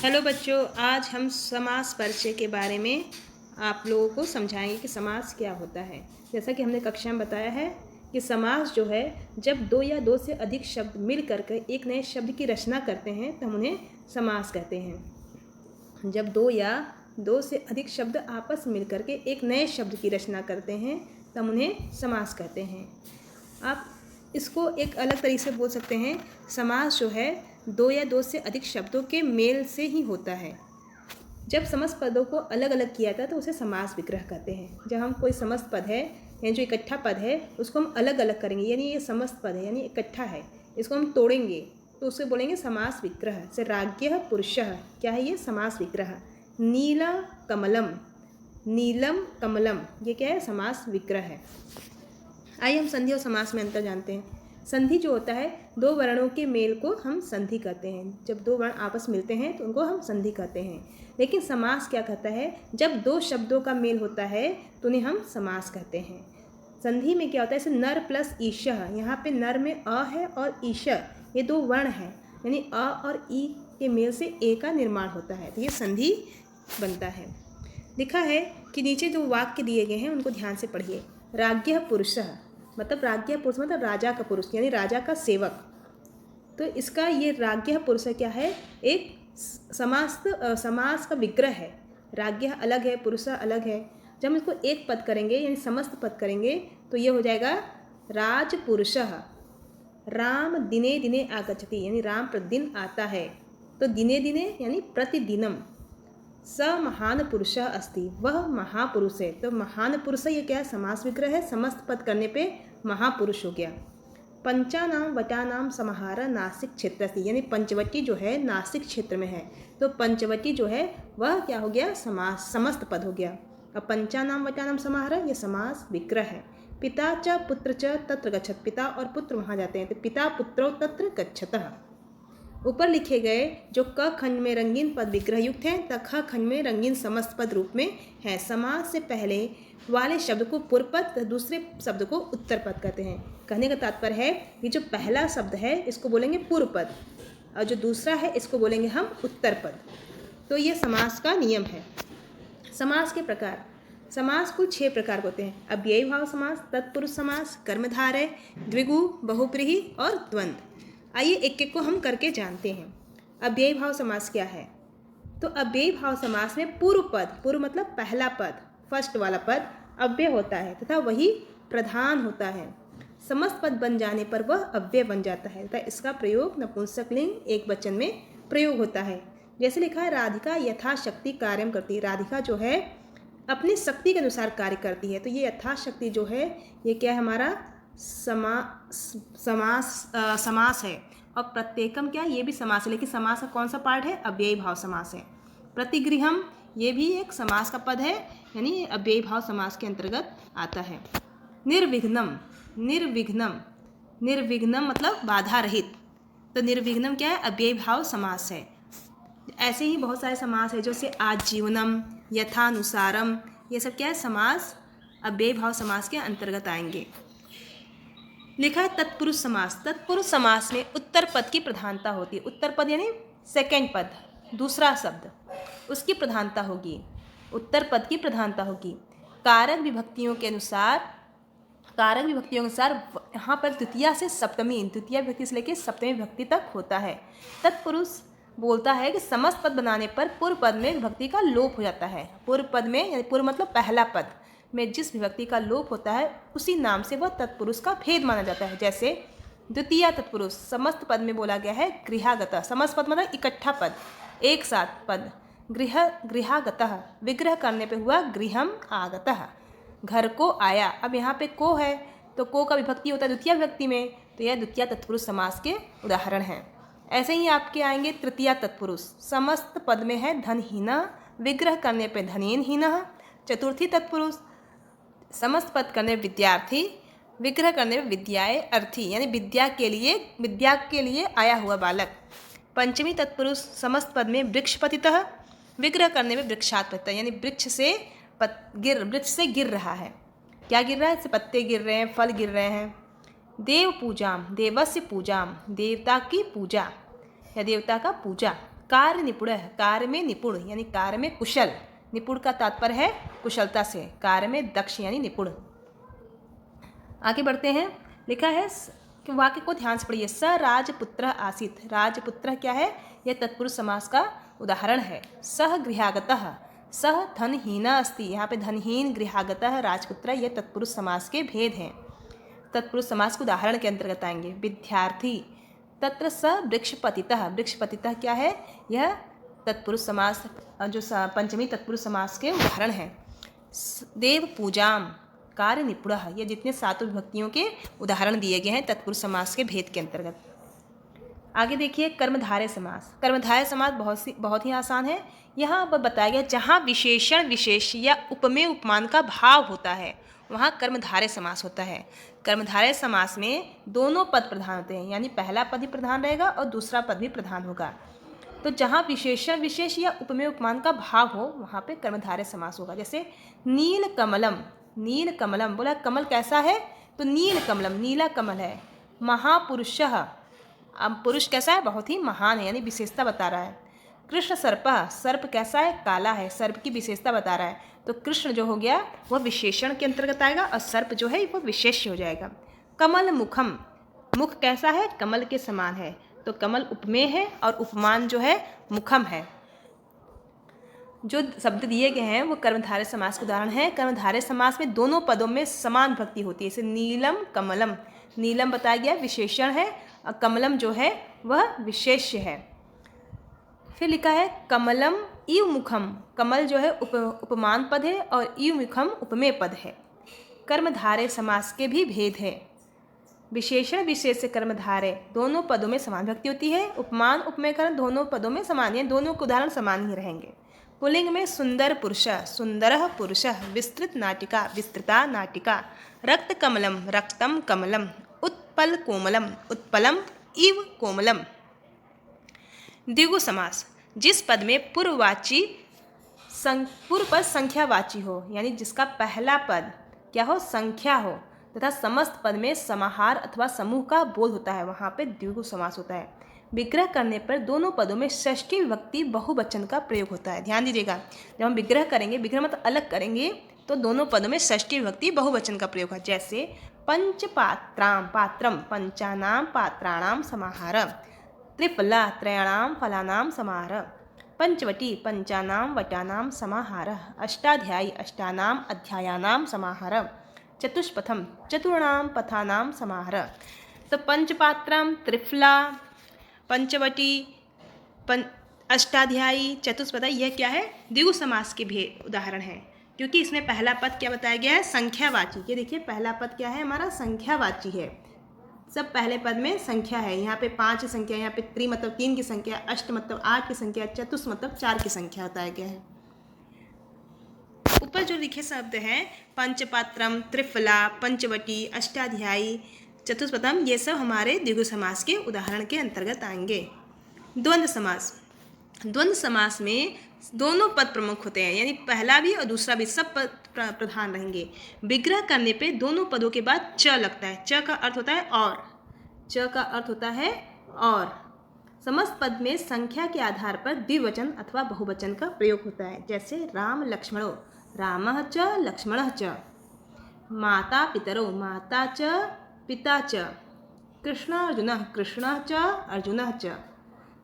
Hello बच्चों, आज हम समास परिचय के बारे में आप लोगों को समझाएंगे कि समास क्या होता है। जैसा कि हमने कक्षा में बताया है कि समास जो है जब दो या दो से अधिक शब्द मिल करके एक नए शब्द की रचना करते हैं तो हम उन्हें समास कहते हैं। जब दो या दो से अधिक शब्द आपस में मिल करके एक नए शब्द की रचना करते हैं तो हम उन्हें समास कहते हैं। आप इसको एक अलग तरीके से बोल सकते हैं, समास जो है दो या दो से अधिक शब्दों के मेल से ही होता है। जब समस्त पदों को अलग अलग किया था तो उसे समास विग्रह कहते हैं। जब हम कोई समस्त पद है यानी जो इकट्ठा पद है उसको हम अलग अलग करेंगे, यानी ये समस्त पद है यानी इकट्ठा है, इसको हम तोड़ेंगे तो उसे बोलेंगे समास विग्रह। जैसे राज्ञः पुरुषः, क्या है ये? समास विग्रह। नीला कमलम, नीलम कमलम, ये क्या है? समास विग्रह है। आइए हम संधि और समास में अंतर जानते हैं। संधि जो होता है दो वर्णों के मेल को हम संधि कहते हैं। जब दो वर्ण आपस मिलते हैं तो उनको हम संधि कहते हैं। लेकिन समास क्या कहता है? जब दो शब्दों का मेल होता है तो उन्हें हम समास कहते हैं। संधि में क्या होता है? जैसे नर प्लस ईशः, यहाँ पे नर में अ है और ईशः ये दो वर्ण हैं, यानी अ और ई के मेल से ए का निर्माण होता है, तो ये संधि बनता है। लिखा है कि नीचे जो वाक्य दिए गए हैं उनको ध्यान से पढ़िए। राज्ञः पुरुषः, मतलब राज्ञः पुरुष मतलब राजा का पुरुष यानी राजा का सेवक। तो इसका ये राज्ञः पुरुष क्या है? एक समास का विग्रह है। राज्ञः अलग है, पुरुष अलग है। जब हम इसको एक पद करेंगे यानी समस्त पद करेंगे तो ये हो जाएगा राजपुरुषः। राम दिने दिने आगच्छति, यानी राम प्रतिदिन आता है। तो दिने दिने यानी प्रतिदिनम। स महान पुरुष अस्ति, वह महापुरुष है। तो महान पुरुष ये क्या है? समास विग्रह है। समस्त पद करने पे महापुरुष हो गया। पंचानाम वटानाम समाहार नासिक क्षेत्र से, यानी पंचवटी जो है नासिक क्षेत्र में है, तो पंचवटी जो है वह क्या हो गया? समास समस्त पद हो गया। अब पंचानाम वटानाम समाहार ये समास विग्रह है। पिता च पुत्र च तत्र गच्छत, पिता और पुत्र वहाँ जाते हैं, तो पिता पुत्रो तत्र गच्छतः। ऊपर लिखे गए जो क खंड में रंगीन पद विग्रह युक्त हैं तथा ख खंड में रंगीन समस्त पद रूप में है। समास से पहले वाले शब्द को पूर्व पद तथा दूसरे शब्द को उत्तर पद कहते हैं। कहने का तात्पर्य है कि जो पहला शब्द है इसको बोलेंगे पूर्व पद और जो दूसरा है इसको बोलेंगे हम उत्तर पद। तो ये समास का नियम है। समास के प्रकार, समास कुल 6 प्रकार होते हैं। अव्ययी भाव समास, तत्पुरुष समास, कर्मधारय, द्विगु, बहुब्रीहि और द्वंद्व। आइए एक एक को हम करके जानते हैं। अव्ययी भाव समास क्या है? तो अव्ययी भाव समास में पूर्व पद, पूर्व मतलब पहला पद, फर्स्ट वाला पद अव्यय होता है तथा वही प्रधान होता है। समस्त पद बन जाने पर वह अव्यय बन जाता है तथा इसका प्रयोग नपुंसक लिंग एक वचन में प्रयोग होता है। जैसे लिखा है राधिका यथाशक्ति कार्यम करती है। राधिका जो है अपनी शक्ति के अनुसार कार्य करती है, तो ये यथाशक्ति जो है ये क्या है? हमारा समास है। और प्रत्येकम क्या है? ये भी समास है, लेकिन समास का कौन सा पार्ट है? अव्ययी भाव समास है। प्रतिगृहम ये भी एक समास का पद है, यानी अव्ययी भाव समास के अंतर्गत आता है। निर्विघ्नम, निर्विघ्नम, निर्विघ्नम मतलब बाधा रहित, तो निर्विघ्नम क्या है? अव्ययी भाव समास है। ऐसे ही बहुत सारे समास है जैसे आजीवनम, यथानुसारम, ये सब क्या है? समास अव्ययी भाव समास के अंतर्गत आएंगे। लिखा है तत्पुरुष समास। तत्पुरुष समास में उत्तर पद की प्रधानता होती है। उत्तर पद यानी सेकंड पद, दूसरा शब्द, उसकी प्रधानता होगी, उत्तर पद की प्रधानता होगी। कारक विभक्तियों के अनुसार, कारक विभक्तियों के अनुसार यहाँ पर द्वितीया से सप्तमी, द्वितीय विभक्ति से लेकर सप्तमी विभक्ति तक होता है। तत्पुरुष बोलता है कि समस्त पद बनाने पर पूर्व पद में विभक्ति का लोप हो जाता है। पूर्व पद में यानी पूर्व मतलब पहला पद में जिस विभक्ति का लोप होता है उसी नाम से वह तत्पुरुष का भेद माना जाता है। जैसे द्वितीय तत्पुरुष समस्त पद में बोला गया है गृहागतः। समस्त पद मतलब इकट्ठा पद, एक साथ पद। गृहागतः विग्रह करने पे हुआ गृहम आगतः, घर को आया। अब यहाँ पे को है तो को का विभक्ति होता है द्वितीय विभक्ति में, तो यह द्वितीय तत्पुरुष समास के उदाहरण हैं। ऐसे ही आपके आएंगे तृतीय तत्पुरुष। समस्त पद में है धनहीना, विग्रह करने पे धनेनहीनः। चतुर्थी तत्पुरुष समस्त पद करने विद्यार्थी, विग्रह करने में विद्याए अर्थी, यानी विद्या के लिए आया हुआ बालक। पंचमी तत्पुरुष समस्त पद में वृक्षपतितः, विग्रह करने में वृक्षात्पतितः, यानी वृक्ष से गिर रहा है। क्या गिर रहा है? जैसे पत्ते गिर रहे हैं, फल गिर रहे हैं। देव पूजाम, देवस्य पूजाम, देवता की पूजा या देवता का पूजा। कार्य निपुण, कार्य में निपुण यानी कार्य में कुशल, निपुण का तात्पर्य है कुशलता से, कार्य में दक्ष यानी निपुण। आगे बढ़ते हैं, लिखा है कि वाक्य को ध्यान से पढ़िए। स राजपुत्र आसीत्, राजपुत्र क्या है, यह तत्पुरुष समास का उदाहरण है। सह गृहागतः, सह धनहीना अस्ति, यहाँ पे धनहीन गृहागतः राजपुत्र, यह तत्पुरुष समास के भेद हैं, तत्पुरुष समास के उदाहरण के अंतर्गत आएंगे। विद्यार्थी, तत्र स वृक्षपतितः, वृक्षपतितः क्या है, यह तत्पुरुष समास जो पंचमी तत्पुरुष समास के उदाहरण हैं। देव पूजाम, कार्य निपुण, ये जितने सातों विभक्तियों के उदाहरण दिए गए हैं तत्पुरुष समास के भेद के अंतर्गत। आगे देखिए कर्मधारय समास। कर्मधारय समास बहुत ही आसान है। यहाँ पर बताया गया जहाँ विशेषण विशेष या उपमेय उपमान का भाव होता है वहाँ कर्मधारय समास होता है। कर्मधारय समास में दोनों पद प्रधान होते हैं, यानी पहला पद ही प्रधान रहेगा और दूसरा पद भी प्रधान होगा। तो जहाँ विशेषण विशेष या उपमेय उपमान का भाव हो वहाँ पे कर्मधारय समास होगा। जैसे नील कमलम, नील कमलम बोला कमल कैसा है, तो नील कमलम, नीला कमल है। महापुरुषः, अब पुरुष कैसा है, बहुत ही महान है, यानी विशेषता बता रहा है। कृष्ण सर्पः, सर्प कैसा है, काला है, सर्प की विशेषता बता रहा है। तो कृष्ण जो हो गया वह विशेषण के अंतर्गत आएगा और सर्प जो है वह विशेष्य हो जाएगा। कमल मुखम, मुख कैसा है, कमल के समान है, तो कमल उपमेय है और उपमान जो है मुखम है। जो शब्द दिए गए हैं वो कर्मधारय समास के उदाहरण हैं। कर्मधारय समास में दोनों पदों में समान विभक्ति होती है। जैसे नीलम कमलम, नीलम बताया गया विशेषण है और कमलम जो है वह विशेष्य है। फिर लिखा है कमलम इव मुखम, कमल जो है उपमान पद है और इव मुखम उपमेय पद है। कर्मधारय समास के भी भेद है। विशेषण विशेष से कर्मधारय दोनों पदों में समान विभक्ति होती है। उपमान उपमेयकरण दोनों पदों में समान है, दोनों के उदाहरण समान ही रहेंगे। पुल्लिंग में सुंदर पुरुष, सुंदरः पुरुषः, विस्तृत नाटिका, विस्तृता नाटिका, रक्त कमलम, रक्तम कमलम, उत्पल कोमलम, उत्पलम इव कोमलम। द्विगु समास, जिस पद में पूर्ववाची पूर्व पद संख्यावाची हो, यानी जिसका पहला पद क्या हो, संख्या हो, तथा समस्त पद में समाहार अथवा समूह का बोध होता है, वहाँ पे द्विगु समास होता है। विग्रह करने पर दोनों पदों में षष्ठी विभक्ति बहुवचन का प्रयोग होता है। ध्यान दीजिएगा, जब हम विग्रह करेंगे, विग्रह मतलब अलग करेंगे, तो दोनों पदों में षष्ठी विभक्ति बहुवचन का प्रयोग है। जैसे पंचपात्राम, पात्रम, पंचानाम पात्राणाम समाहार, त्रिफला त्रयाणाम फलानाम समाहार, पंचवटी पंचानाम वटानाम समाहार, अष्टाध्यायी अष्टानाम अध्यायानाम समाहार, चतुष्पथम चतुर्णाम पथानाम समाहार। तो पंचपात्रम, त्रिफला, पंचवटी, अष्टाध्यायी, चतुष्पथ, यह क्या है, द्विगु समास के भेद उदाहरण है, क्योंकि इसमें पहला पद क्या बताया गया है, संख्यावाची। ये देखिए पहला पद क्या है हमारा, संख्यावाची है। सब पहले पद में संख्या है। यहाँ पे 5 की संख्या, यहाँ पे त्रि मतलब 3 की संख्या, अष्ट मतलब 8 की संख्या, चतुष मतलब 4 की संख्या बताया गया है। ऊपर जो लिखे शब्द हैं पंचपात्रम, त्रिफला, पंचवटी, अष्टाध्यायी, चतुष्पथम, ये सब हमारे द्विगु समास के उदाहरण के अंतर्गत आएंगे। द्वंद्व समास, द्वंद्व समास में दोनों पद प्रमुख होते हैं, यानी पहला भी और दूसरा भी सब पद प्रधान रहेंगे। विग्रह करने पे दोनों पदों के बाद च लगता है। च का अर्थ होता है और, च का अर्थ होता है और। समस्त पद में संख्या के आधार पर द्विवचन अथवा बहुवचन का प्रयोग होता है। जैसे राम लक्ष्मणो, रामः च लक्ष्मणः च, माता पितरौ, माता च पिता च, कृष्ण अर्जुनः, कृष्णः च अर्जुनः च,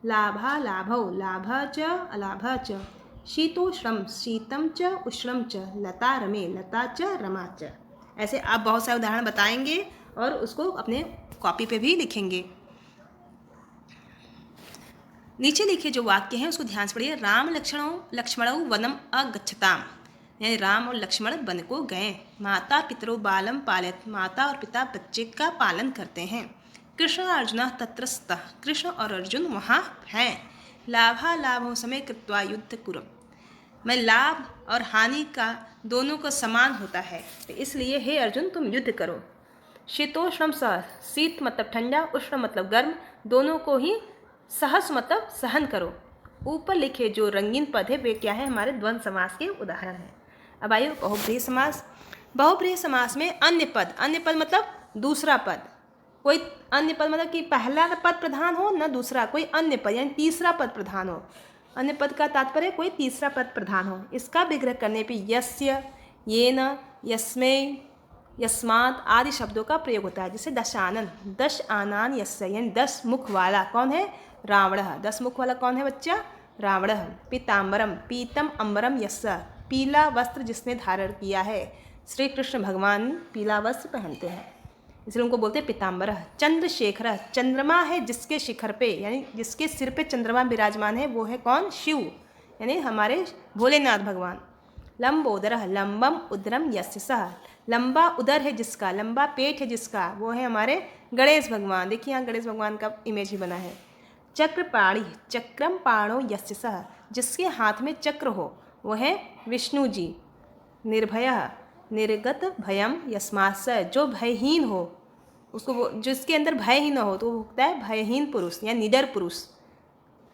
लाभा लाभौ, लाभः च अलाभः च, शीतोष्णम, शीतम च उष्णम च, लता रमे, लता च रमा च। ऐसे आप बहुत सारे उदाहरण बताएंगे और उसको अपने कॉपी पे भी लिखेंगे। नीचे लिखे जो वाक्य हैं उसको ध्यान से पढ़िए। राम लक्ष्मणौ वनम अगच्छताम, यानी राम और लक्ष्मण वन को गए। माता पितरो बालम पालयत, माता और पिता बच्चे का पालन करते हैं। कृष्ण अर्जुन तत्रस्तः, कृष्ण और अर्जुन वहाँ हैं। लाभा लाभों समय कृत्वा युद्ध कुरु, मैं लाभ और हानि का दोनों को समान होता है, तो इसलिए हे अर्जुन तुम युद्ध करो। शीतोष्णम सह, शीत मतलब ठंडा, उष्ण मतलब गर्म, दोनों को ही सहस मतलब सहन करो। ऊपर लिखे जो रंगीन पद है वे क्या है, हमारे द्वंद्व समास के उदाहरण हैं। अब आइए बहुब्रीहि समास। बहुब्रीहि समास में अन्य पद, अन्य पद मतलब दूसरा पद, कोई अन्य पद मतलब कि पहला पद प्रधान हो न दूसरा, कोई अन्य पद यानी तीसरा पद प्रधान हो। अन्य पद का तात्पर्य कोई तीसरा पद प्रधान हो। इसका विग्रह करने पे यस्य, येन, यस्मै, यस्मात् आदि शब्दों का प्रयोग होता है। जैसे दशानन, दश आनान यस्य यानी 10 मुख वाला कौन है? रावण। 10 मुख वाला कौन है बच्चा? रावण। पीताम्बरम, पीतम अम्बरम यस्य, पीला वस्त्र जिसने धारण किया है। श्री कृष्ण भगवान पीला वस्त्र पहनते हैं, इसलिए उनको बोलते हैं पीताम्बर। चंद्रशेखर, चंद्रमा है जिसके शिखर पे यानी जिसके सिर पे चंद्रमा विराजमान है वो है कौन? शिव यानी हमारे भोलेनाथ भगवान। लंबोदर, लंबम उदरम यस्य सः, लंबा उदर है जिसका, लंबा पेट है जिसका, वो है हमारे गणेश भगवान। देखिए यहाँ गणेश भगवान का इमेज ही बना है। चक्रपाणी, चक्रम पाणो यस्य सः, जिसके हाथ में चक्र हो वो है विष्णु जी। निर्भयः, निर्गत भयम यस्मात्, जो भयहीन हो उसको, वो जिसके अंदर भय ही न हो तो वो होता है भयहीन पुरुष या निडर पुरुष।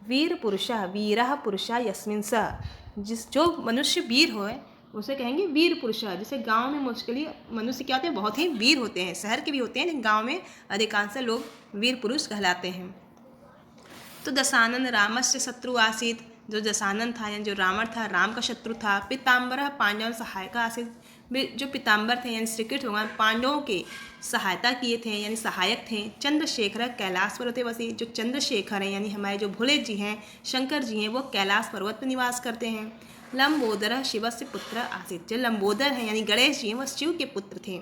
वीर पुरुषः, वीरः पुरुषः यस्मिन् सः, जो मनुष्य वीर हो उसे कहेंगे वीर पुरुष। जैसे गांव में मुश्किल मनुष्य क्या होते हैं? बहुत ही वीर होते हैं, शहर के भी होते हैं लेकिन गांव में अधिकांश लोग वीर पुरुष कहलाते हैं। तो दशानन रामस्य शत्रु आसीत, जो दशानन था यानी जो रावण था राम का शत्रु था। पीताम्बर पांडव सहायक आसीत, जो पीताम्बर थे यानी श्री कृष्ण भगवान पांडवों के सहायता किए थे यानी सहायक थे। चंद्रशेखर कैलाश पर्वते वसी, जो चंद्रशेखर हैं यानी हमारे जो भोले जी हैं, शंकर जी हैं, वो कैलाश पर्वत पर निवास करते हैं। लंबोदर शिव से पुत्र आसीत, जो लंबोदर हैं यानी गणेश जी हैं वो शिव के पुत्र थे।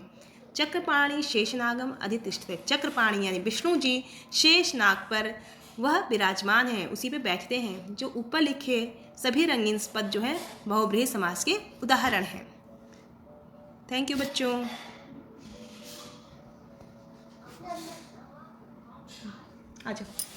चक्रपाणी शेषनागम अधितिष्ठते, चक्रपाणी यानी विष्णु जी शेषनाग पर वह विराजमान है, उसी पे बैठते हैं। जो ऊपर लिखे सभी रंगीन पद जो हैं बहुब्रीहि समास के उदाहरण हैं। थैंक यू बच्चों। आ जाओ।